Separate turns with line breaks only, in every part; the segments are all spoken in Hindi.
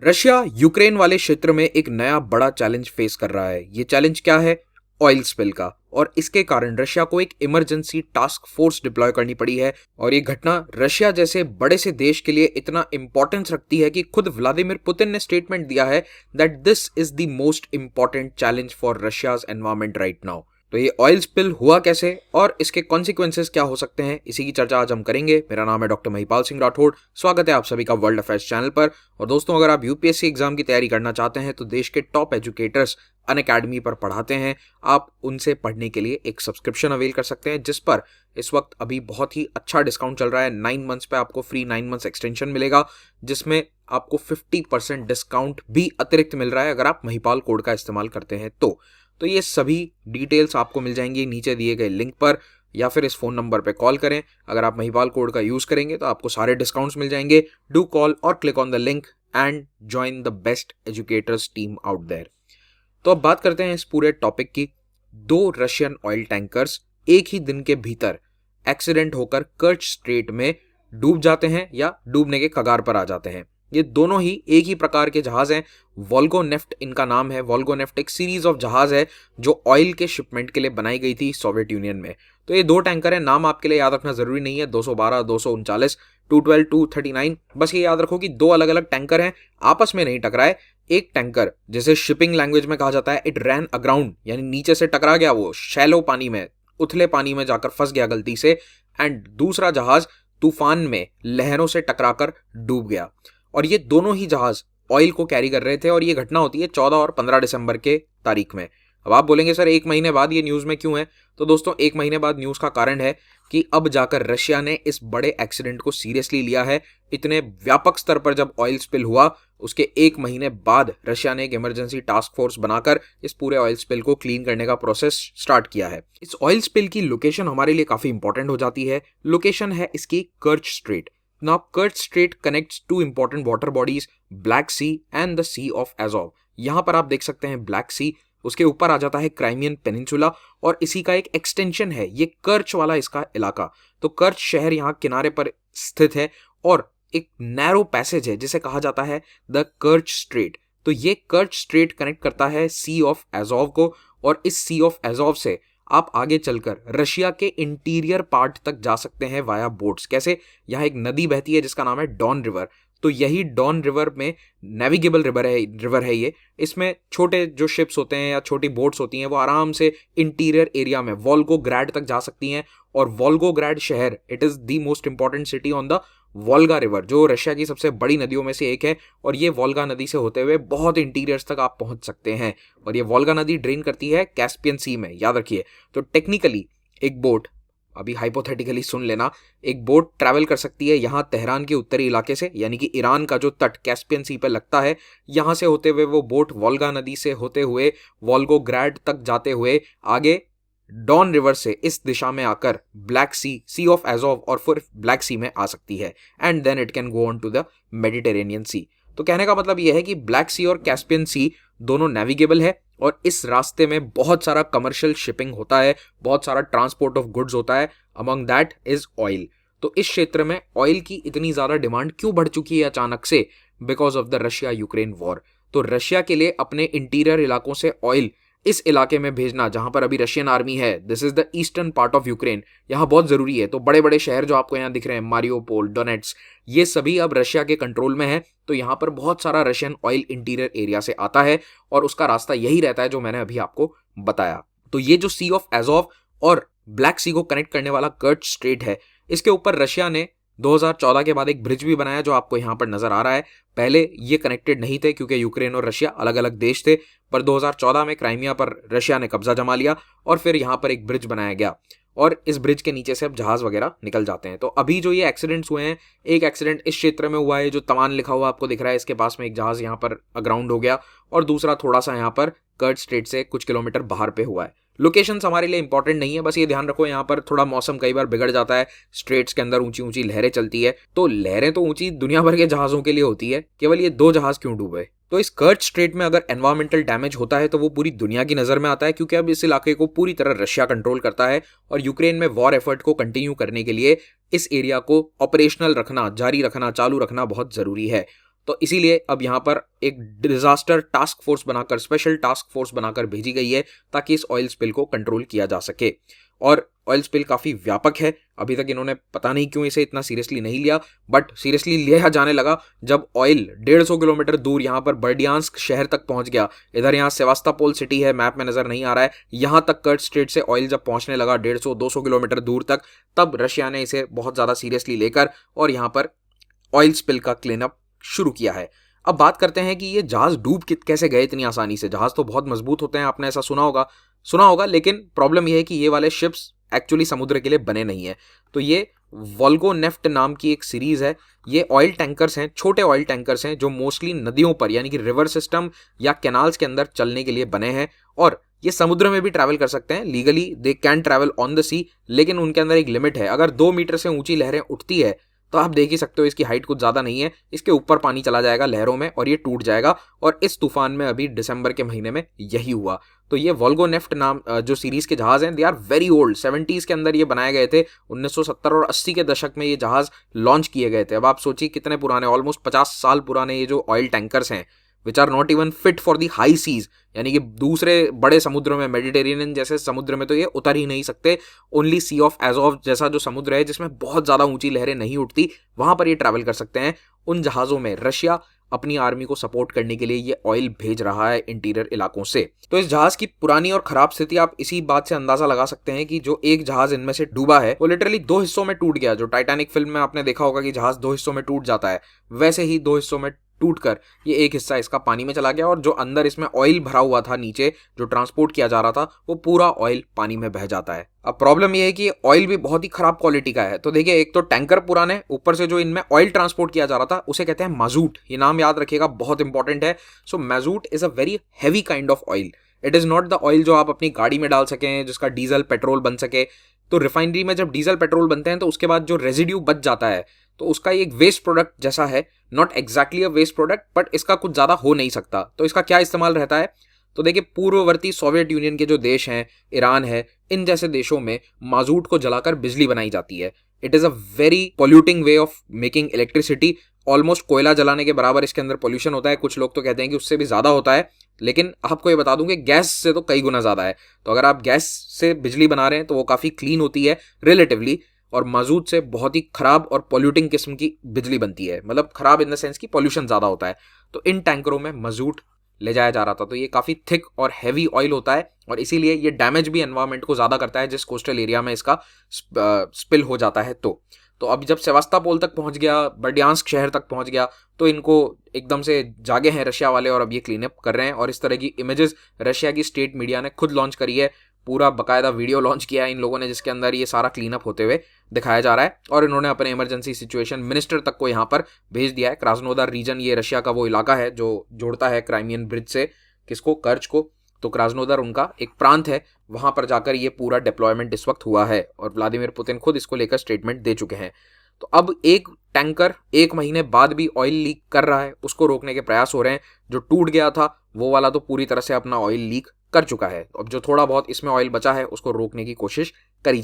रशिया यूक्रेन वाले क्षेत्र में एक नया बड़ा चैलेंज फेस कर रहा है। ये चैलेंज क्या है? ऑयल स्पिल का। और इसके कारण रशिया को एक इमरजेंसी टास्क फोर्स डिप्लॉय करनी पड़ी है। और ये घटना रशिया जैसे बड़े से देश के लिए इतना इंपॉर्टेंस रखती है कि खुद व्लादिमीर पुतिन ने स्टेटमेंट दिया है that this is the most important challenge for Russia's environment right now. तो ये ऑयल स्पिल हुआ कैसे और इसके कॉन्सिक्वेंसेस क्या हो सकते हैं, इसी की चर्चा आज हम करेंगे। मेरा नाम है डॉक्टर महिपाल सिंह राठौड़। स्वागत है आप सभी का वर्ल्ड अफेयर्स चैनल पर। और दोस्तों, अगर आप यूपीएससी एग्जाम की तैयारी करना चाहते हैं तो देश के टॉप एजुकेटर्स अनअकैडमी पर पढ़ाते हैं। आप उनसे पढ़ने के लिए एक सब्सक्रिप्शन अवेल कर सकते हैं, जिस पर इस वक्त अभी बहुत ही अच्छा डिस्काउंट चल रहा है। 9 मंथ्स पे आपको फ्री 9 मंथ्स एक्सटेंशन मिलेगा, जिसमें आपको 50% डिस्काउंट भी अतिरिक्त मिल रहा है अगर आप महिपाल कोड का इस्तेमाल करते हैं तो ये सभी डिटेल्स आपको मिल जाएंगी नीचे दिए गए लिंक पर, या फिर इस फोन नंबर पे कॉल करें। अगर आप महिपाल कोड का यूज करेंगे तो आपको सारे डिस्काउंट्स मिल जाएंगे। डू कॉल और click on the link and join the best educators team out there. तो अब बात करते हैं इस पूरे टॉपिक की। 2 रशियन ऑयल टैंकर्स एक ही दिन के भीतर एक्सीडेंट होकर कर्च स्ट्रेट में डूब जाते हैं या डूबने के कगार पर आ जाते हैं। ये दोनों ही एक ही प्रकार के जहाज हैं। वोल्गोनेफ्ट इनका नाम है। वोल्गोनेफ्ट एक सीरीज ऑफ जहाज है जो ऑयल के शिपमेंट के लिए बनाई गई थी सोवियत यूनियन में। तो ये 2 टैंकर हैं। नाम आपके लिए याद रखना जरूरी नहीं है। 212, 239, 212, 239। बस ये याद रखो कि 2 अलग अलग टैंकर हैं, आपस में नहीं टकराए। एक टैंकर, जिसे शिपिंग लैंग्वेज में कहा जाता है, इट रैन अग्राउंड, यानी नीचे से टकरा गया, वो शैलो पानी में, उथले पानी में जाकर फंस गया गलती से। एंड दूसरा जहाज तूफान में लहरों से टकराकर डूब गया। और ये दोनों ही जहाज ऑयल को कैरी कर रहे थे। और ये घटना होती है 14 और 15 दिसंबर के तारीख में। अब आप बोलेंगे सर 1 महीने बाद ये न्यूज़ में क्यों है? तो दोस्तों, 1 महीने बाद न्यूज़ का कारण है कि अब जाकर रशिया ने इस बड़े एक्सीडेंट को सीरियसली लिया है। इतने व्यापक स्तर पर जब ऑयल स्पिल हुआ, उसके 1 महीने बाद रशिया ने एक इमरजेंसी टास्क फोर्स बनाकर इस पूरे ऑयल स्पिल को क्लीन करने का प्रोसेस स्टार्ट किया है। इस ऑयल स्पिल की लोकेशन हमारे लिए काफी इंपॉर्टेंट हो जाती है। लोकेशन है इसकी कर्च straight. Now, Kerch Strait connects 2 important water bodies, Black Sea and the Sea of Azov. यहां पर आप देख सकते हैं ब्लैक सी, उसके ऊपर आ जाता है क्राइमियन पेनिनसुला, और इसी का एक एक्सटेंशन है ये कर्च वाला इसका इलाका। तो कर्च शहर यहाँ किनारे पर स्थित है और एक नैरो पैसेज है जिसे कहा जाता है द कर्च स्ट्रेट। तो ये कर्च स्ट्रेट कनेक्ट करता है सी ऑफ एजोव को, और इस सी ऑफ एजोव से आप आगे चलकर रशिया के इंटीरियर पार्ट तक जा सकते हैं वाया बोट्स। कैसे? यहाँ एक नदी बहती है जिसका नाम है डॉन रिवर। तो यही डॉन रिवर में नेविगेबल रिवर है ये। इसमें छोटे जो शिप्स होते हैं या छोटी बोट्स होती हैं वो आराम से इंटीरियर एरिया में वोल्गोग्राड तक जा सकती हैं। और वोल्गोग्राड शहर, it is the most important city on the Volga river, जो रशिया की सबसे बड़ी नदियों में से एक है। और ये वोल्गा नदी से होते हुए बहुत इंटीरियर्स तक आप पहुंच सकते हैं। और ये वोल्गा नदी ड्रेन करती है कैस्पियन सी में, याद रखिए। तो टेक्निकली एक बोट, अभी हाइपोथेटिकली सुन लेना, एक बोट ट्रैवल कर सकती है यहाँ तेहरान के उत्तरी इलाके से, यानी कि ईरान का जो तट कैस्पियन सी पर लगता है, यहाँ से होते हुए वो बोट वोल्गा नदी से होते हुए वोल्गोग्राड तक जाते हुए आगे डॉन रिवर से इस दिशा में आकर ब्लैक सी ऑफ एजोव और फिर ब्लैक सी में आ सकती है। And then it can go on to the Mediterranean sea. तो कहने का मतलब यह है कि ब्लैक सी और कैस्पियन सी दोनों नेविगेबल है, और इस रास्ते में बहुत सारा कमर्शियल शिपिंग होता है, बहुत सारा ट्रांसपोर्ट ऑफ गुड्स होता है। Among that is oil. तो इस क्षेत्र में ऑयल की इतनी ज्यादा डिमांड क्यों बढ़ चुकी है अचानक से? Because of the Russia Ukraine war. तो रशिया के लिए अपने इंटीरियर इलाकों से ऑयल इस इलाके में भेजना जहां पर अभी रशियन आर्मी है, this is the eastern part of Ukraine, यहाँ बहुत जरूरी है। तो बड़े बड़े शहर जो आपको यहाँ दिख रहे हैं, मारियोपोल, डोनेट्स, ये सभी अब रशिया के कंट्रोल में है। तो यहाँ पर बहुत सारा रशियन ऑयल इंटीरियर एरिया से आता है और उसका रास्ता यही रहता है जो मैंने अभी आपको बताया। तो ये जो सी ऑफ एजोव और ब्लैक सी को कनेक्ट करने वाला कर्च स्ट्रेट है, इसके ऊपर रशिया ने 2014 के बाद एक ब्रिज भी बनाया जो आपको यहाँ पर नजर आ रहा है। पहले ये कनेक्टेड नहीं थे क्योंकि यूक्रेन और रशिया अलग अलग देश थे, पर 2014 में क्राइमिया पर रशिया ने कब्जा जमा लिया और फिर यहाँ पर एक ब्रिज बनाया गया, और इस ब्रिज के नीचे से अब जहाज वगैरह निकल जाते हैं। तो अभी जो ये एक्सीडेंट्स हुए हैं, एक एक्सीडेंट इस क्षेत्र में हुआ है जो तमान लिखा हुआ आपको दिख रहा है, इसके पास में एक जहाज यहाँ पर अग्राउंड हो गया, और दूसरा थोड़ा सा यहाँ पर कर्च स्ट्रेट से कुछ किलोमीटर बाहर पे हुआ है। लोकेशंस हमारे लिए इंपॉर्टेंट नहीं है, बस ये ध्यान रखो यहाँ पर थोड़ा मौसम कई बार बिगड़ जाता है, स्ट्रेट्स के अंदर ऊंची ऊंची लहरें चलती है। तो लहरें तो ऊंची दुनिया भर के जहाजों के लिए होती है, केवल ये 2 जहाज क्यों डूबे? तो इस कर्च स्ट्रेट में अगर एनवायरमेंटल डैमेज होता है तो वो पूरी दुनिया की नजर में आता है, क्योंकि अब इस इलाके को पूरी तरह रशिया कंट्रोल करता है। और यूक्रेन में वॉर एफर्ट को कंटिन्यू करने के लिए इस एरिया को ऑपरेशनल रखना, जारी रखना, चालू रखना बहुत जरूरी है। तो इसीलिए अब यहाँ पर एक डिजास्टर टास्क फोर्स बनाकर, स्पेशल टास्क फोर्स बनाकर भेजी गई है ताकि इस ऑयल स्पिल को कंट्रोल किया जा सके। और ऑयल स्पिल काफी व्यापक है, अभी तक इन्होंने पता नहीं क्यों इसे इतना सीरियसली नहीं लिया, बट सीरियसली लिया जाने लगा जब ऑयल 150 किलोमीटर दूर यहाँ पर बर्डियांस्क शहर तक पहुंच गया। इधर यहाँ सेवास्टोपोल सिटी है, मैप में नजर नहीं आ रहा है, यहां तक कर्ट स्ट्रेट से ऑयल जब पहुंचने लगा 150-200 किलोमीटर दूर तक, तब रशिया ने इसे बहुत ज्यादा सीरियसली लेकर और यहाँ पर ऑयल स्पिल का क्लीन अप शुरू किया है। अब बात करते हैं कि ये जहाज डूब कैसे गए इतनी आसानी से। जहाज तो बहुत मजबूत होते हैं, आपने ऐसा सुना होगा, लेकिन प्रॉब्लम यह है कि ये वाले शिप्स एक्चुअली समुद्र के लिए बने नहीं है। तो ये वोल्गोनेफ्ट नाम की एक सीरीज है। ये ऑयल टैंकर्स हैं, छोटे ऑयल टैंकर्स हैं जो मोस्टली नदियों पर यानी कि रिवर सिस्टम या कैनाल्स के अंदर चलने के लिए बने हैं, और ये समुद्र में भी ट्रैवल कर सकते हैं। Legally they can travel on the sea, लेकिन उनके अंदर एक लिमिट है। अगर 2 मीटर से ऊंची लहरें उठती है तो आप देख ही सकते हो इसकी हाइट कुछ ज़्यादा नहीं है, इसके ऊपर पानी चला जाएगा लहरों में और ये टूट जाएगा। और इस तूफान में अभी दिसंबर के महीने में यही हुआ। तो ये वोल्गोनेफ्ट नाम जो सीरीज के जहाज हैं, they are very old, 70s के अंदर ये बनाए गए थे। 1970 और 80 के दशक में ये जहाज लॉन्च किए गए थे। अब आप सोचिए कितने पुराने, ऑलमोस्ट 50 साल पुराने ये जो ऑयल टैंकर्स हैं, which are not even fit for the high seas, यानी कि दूसरे बड़े समुद्रों में, मेडिटेरेनियन जैसे समुद्र में तो ये उतर ही नहीं सकते। ओनली सी ऑफ एजोव जैसा जो समुद्र है जिसमें बहुत ज्यादा ऊंची लहरें नहीं उठती, वहां पर ये ट्रैवल कर सकते हैं। उन जहाजों में रशिया अपनी आर्मी को सपोर्ट करने के लिए ये ऑयल भेज रहा है इंटीरियर इलाकों से। तो इस जहाज की पुरानी और खराब स्थिति आप इसी बात से अंदाजा लगा सकते हैं कि जो एक जहाज इनमें से डूबा है वो लिटरली 2 हिस्सों में टूट गया। जो टाइटैनिक फिल्म में आपने देखा होगा कि जहाज 2 हिस्सों में टूट जाता है, वैसे ही 2 हिस्सों में टूटकर ये एक हिस्सा इसका पानी में चला गया, और जो अंदर इसमें ऑयल भरा हुआ था नीचे जो ट्रांसपोर्ट किया जा रहा था, वो पूरा ऑयल पानी में बह जाता है। अब प्रॉब्लम ये है कि ऑयल भी बहुत ही खराब क्वालिटी का है। तो देखिए, एक तो टैंकर पुराने, ऊपर से जो इनमें ऑयल ट्रांसपोर्ट किया जा रहा था उसे कहते हैं माजूट। ये नाम याद रखिएगा, बहुत इंपॉर्टेंट है। So mazut is a very heavy kind of oil. It is not the oil जो आप अपनी गाड़ी में डाल सकें, जिसका डीजल पेट्रोल बन सके। तो रिफाइनरी में जब डीजल पेट्रोल बनते हैं तो उसके बाद जो रेजिड्यू बच जाता है, तो उसका एक वेस्ट प्रोडक्ट जैसा है, not exactly a waste product, but इसका कुछ ज्यादा हो नहीं सकता। तो इसका क्या इस्तेमाल रहता है? तो देखिए, पूर्ववर्ती सोवियत यूनियन के जो देश हैं, ईरान है, इन जैसे देशों में माजूट को जलाकर बिजली बनाई जाती है। It is a very polluting way of making electricity. Almost कोयला जलाने के बराबर इसके अंदर पोल्यूशन होता है। कुछ लोग तो कहते हैं कि उससे भी ज्यादा होता है, लेकिन आपको ये बता दूं कि गैस से तो कई गुना ज्यादा है। तो अगर आप गैस से बिजली बना रहे हैं तो वो काफी क्लीन होती है रिलेटिवली, और माजूट से बहुत ही खराब और पॉल्यूटिंग किस्म की बिजली बनती है। मतलब खराब इन द सेंस की पॉल्यूशन ज्यादा होता है। तो इन टैंकरों में माजूट ले जाया जा रहा था। तो ये काफी थिक और हैवी ऑयल होता है, और इसीलिए ये डैमेज भी एनवायरमेंट को ज्यादा करता है जिस कोस्टल एरिया में इसका स्पिल हो जाता है। तो अब जब सेवास्टोपोल तक पहुंच गया, बर्डियांस्क शहर तक पहुंच गया, तो इनको एकदम से जागे हैं रशिया वाले और अब ये क्लीन अप कर रहे हैं। और इस तरह की इमेजेस रशिया की स्टेट मीडिया ने खुद लॉन्च करी है। पूरा बकायदा वीडियो लॉन्च किया है इन लोगों ने, जिसके अंदर ये सारा क्लीन अप होते हुए दिखाया जा रहा है। और इन्होंने अपने इमरजेंसी सिचुएशन मिनिस्टर तक को यहाँ पर भेज दिया है। क्रास्नोदार रीजन ये रशिया का वो इलाका है जो जोड़ता है क्राइमियन ब्रिज से किसको, कर्च को। तो क्रास्नोदार उनका एक प्रांत है, वहां पर जाकर ये पूरा डिप्लॉयमेंट इस वक्त हुआ है, और व्लादिमीर पुतिन खुद इसको लेकर स्टेटमेंट दे चुके हैं। तो अब एक टैंकर 1 महीने बाद भी ऑयल लीक कर रहा है, उसको रोकने के प्रयास हो रहे हैं। जो टूट गया था वो वाला तो पूरी तरह से अपना ऑयल लीक कर चुका है। अब जो थोड़ा बहुत इसमें ऑयल बचा है उसको रोकने की कोशिश करी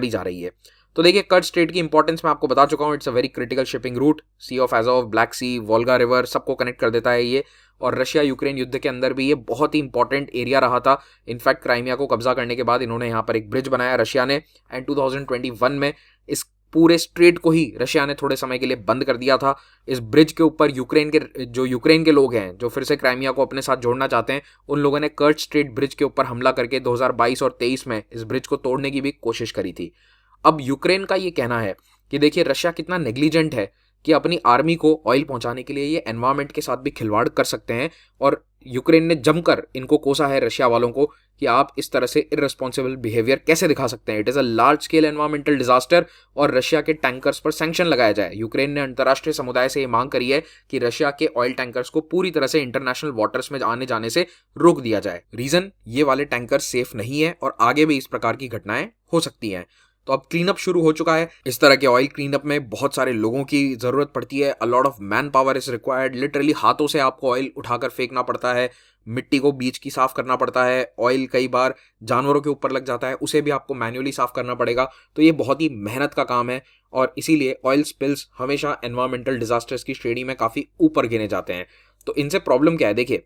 जा रही है। तो देखिए, कर्च स्ट्रेट की इंपॉर्टेंस मैं आपको बता चुका हूँ। It's a very critical shipping route, sea of Azov, Black Sea, Volga river, सबको कनेक्ट कर देता है ये। और रशिया यूक्रेन युद्ध के अंदर भी ये बहुत ही इंपॉर्टेंट एरिया रहा था। इनफैक्ट क्राइमिया को कब्जा करने के बाद इन्होंने यहाँ पर एक ब्रिज बनाया रशिया ने, एंड 2021 में इस पूरे स्ट्रेट को ही रशिया ने थोड़े समय के लिए बंद कर दिया था। इस ब्रिज के ऊपर यूक्रेन के लोग हैं जो फिर से क्राइमिया को अपने साथ जोड़ना चाहते हैं, उन लोगों ने कर्च स्ट्रेट ब्रिज के ऊपर हमला करके 2022 और 23 में इस ब्रिज को तोड़ने की भी कोशिश करी थी। अब यूक्रेन का ये कहना है कि देखिए रशिया कितना नेग्लिजेंट है कि अपनी आर्मी को ऑयल पहुंचाने के लिए ये एनवायरमेंट के साथ भी खिलवाड़ कर सकते हैं। और यूक्रेन ने जमकर इनको कोसा है रशिया वालों को कि आप इस तरह से इररिस्पॉन्सिबल बिहेवियर कैसे दिखा सकते हैं। It is a large scale environmental disaster, और रशिया के टैंकर्स पर सैंक्शन लगाया जाए। यूक्रेन ने अंतर्राष्ट्रीय समुदाय से ये मांग करी है कि रशिया के ऑयल टैंकर्स को पूरी तरह से इंटरनेशनल वाटर्स में आने जाने से रोक दिया जाए। रीजन, ये वाले टैंकर सेफ नहीं है और आगे भी इस प्रकार की घटनाएं हो सकती हैं। तो अब क्लीन अप शुरू हो चुका है। इस तरह के ऑयल क्लीन अप में बहुत सारे लोगों की जरूरत पड़ती है। A lot of man power is required. Literally हाथों से आपको ऑयल उठाकर फेंकना पड़ता है, मिट्टी को बीच की साफ करना पड़ता है। ऑयल कई बार जानवरों के ऊपर लग जाता है, उसे भी आपको मैन्युअली साफ करना पड़ेगा। तो ये बहुत ही मेहनत का काम है, और इसीलिए ऑयल स्पिल्स हमेशा एनवायरमेंटल डिजास्टर्स की श्रेणी में काफ़ी ऊपर गिने जाते हैं। तो इनसे प्रॉब्लम क्या है, देखिए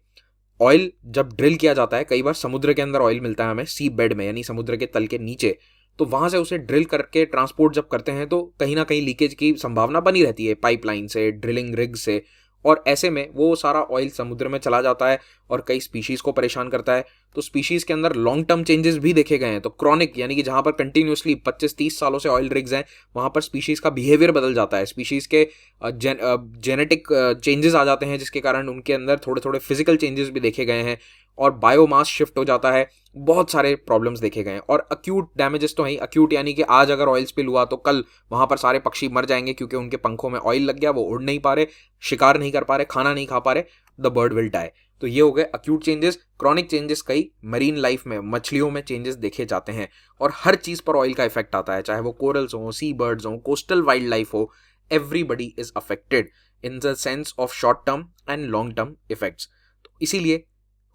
ऑयल जब ड्रिल किया जाता है, कई बार समुद्र के अंदर ऑयल मिलता है हमें सी बेड में, यानी समुद्र के तल के नीचे, तो वहां से उसे ड्रिल करके ट्रांसपोर्ट जब करते हैं तो कहीं ना कहीं लीकेज की संभावना बनी रहती है पाइपलाइन से, ड्रिलिंग रिग से, और ऐसे में वो सारा ऑयल समुद्र में चला जाता है और कई स्पीशीज को परेशान करता है। तो स्पीशीज के अंदर लॉन्ग टर्म चेंजेस भी देखे गए हैं। तो क्रॉनिक यानी कि जहां पर कंटिन्यूसली 25-30 सालों से ऑयल रिग्स हैं, वहां पर स्पीशीज का बिहेवियर बदल जाता है, स्पीशीज के जेनेटिक चेंजेस आ जाते हैं, जिसके कारण उनके अंदर थोड़े थोड़े फिजिकल चेंजेस भी देखे गए हैं और बायोमास शिफ्ट हो जाता है। बहुत सारे प्रॉब्लम्स देखे गए हैं। और अक्यूट डैमेजेस तो हैं, अक्यूट यानी कि आज अगर ऑयल स्पिल हुआ तो कल वहां पर सारे पक्षी मर जाएंगे क्योंकि उनके पंखों में ऑयल लग गया, वो उड़ नहीं पा रहे, शिकार नहीं कर पा रहे, खाना नहीं खा पा रहे, द बर्ड विल डाई। तो ये हो गए अक्यूट चेंजेस। क्रॉनिक चेंजेस कई मरीन लाइफ में, मछलियों में चेंजेस देखे जाते हैं और हर चीज पर ऑयल का इफेक्ट आता है, चाहे वो कोरल्स हो, सी बर्ड्स हो, कोस्टल वाइल्ड लाइफ हो, everybody is affected in the sense of short term and long term effects. तो इसीलिए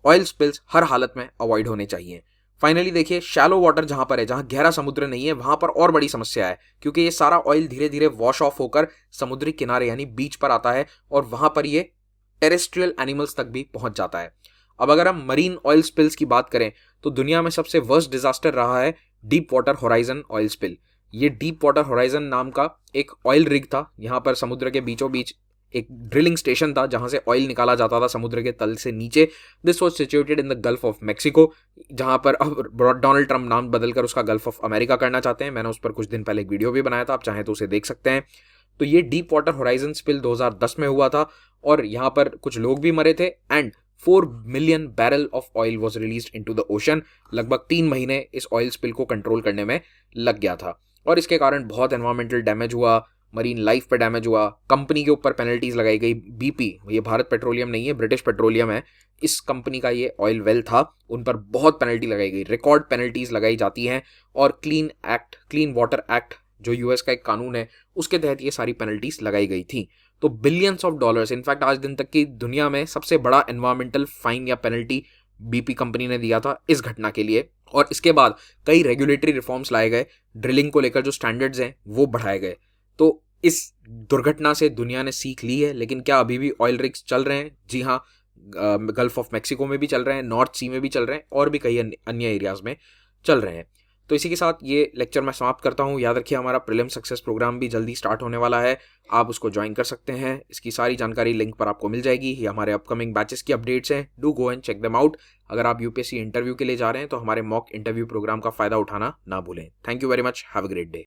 ऑयल स्पिल्स हर हालत में अवॉइड होने चाहिए। फाइनली देखिए, शैलो वाटर जहां पर है, जहां गहरा समुद्र नहीं है, वहां पर और बड़ी समस्या है क्योंकि ये सारा ऑयल धीरे धीरे वॉश ऑफ होकर समुद्री किनारे यानी बीच पर आता है और वहां पर ये टेरेस्ट्रियल एनिमल्स तक भी पहुंच जाता है। अब अगर हम मरीन ऑयल स्पिल्स की बात करें तो दुनिया में सबसे वर्स्ट डिजास्टर रहा है deep water horizon oil spill. ये डीप वाटर होराइजन नाम का एक ऑयल रिग था, यहाँ पर समुद्र के बीचों बीच एक ड्रिलिंग स्टेशन था जहां से ऑयल निकाला जाता था समुद्र के तल से नीचे। This was situated in the gulf of Mexico, जहां पर अब डोनाल्ड ट्रंप नाम बदलकर उसका गल्फ ऑफ अमेरिका करना चाहते हैं। मैंने उस पर कुछ दिन पहले एक वीडियो भी बनाया था, आप चाहें तो उसे देख सकते हैं। तो ये डीप वाटर होराइजन स्पिल 2010 में हुआ था और यहाँ पर कुछ लोग भी मरे थे and 4 million barrel of oil was release into the ocean. लगभग 3 महीने इस ऑयल स्पिल को कंट्रोल करने में लग गया था और इसके कारण बहुत एनवायरमेंटल डैमेज हुआ, मरीन लाइफ पे डैमेज हुआ, कंपनी के ऊपर पेनल्टीज लगाई गई। बीपी, ये भारत पेट्रोलियम नहीं है, ब्रिटिश पेट्रोलियम है, इस कंपनी का ये ऑयल वेल था, उन पर बहुत पेनल्टी लगाई गई, रिकॉर्ड पेनल्टीज लगाई जाती हैं। और क्लीन वाटर एक्ट जो यूएस का एक कानून है, उसके तहत ये सारी पेनल्टीज लगाई गई थी। तो बिलियंस ऑफ डॉलर्स, इनफैक्ट आज दिन तक की दुनिया में सबसे बड़ा एनवायरमेंटल फाइन या पेनल्टी बीपी कंपनी ने दिया था इस घटना के लिए। और इसके बाद कई रेगुलेटरी रिफॉर्म्स लाए गए, ड्रिलिंग को लेकर जो स्टैंडर्ड्स हैं वो बढ़ाए गए। तो इस दुर्घटना से दुनिया ने सीख ली है, लेकिन क्या अभी भी ऑयल रिग्स चल रहे हैं? जी हाँ, गल्फ ऑफ मैक्सिको में भी चल रहे हैं, नॉर्थ सी में भी चल रहे हैं और भी कई अन्य एरियाज में चल रहे हैं। तो इसी के साथ ये लेक्चर मैं समाप्त करता हूँ। याद रखिए, हमारा प्रीलिम सक्सेस प्रोग्राम भी जल्दी स्टार्ट होने वाला है, आप उसको ज्वाइन कर सकते हैं। इसकी सारी जानकारी लिंक पर आपको मिल जाएगी। ये हमारे अपकमिंग बैचेस की अपडेट्स हैं, do go and check them out. अगर आप यूपीएससी इंटरव्यू के लिए जा रहे हैं तो हमारे मॉक इंटरव्यू प्रोग्राम का फायदा उठाना ना भूलें। Thank you very much, have a great day.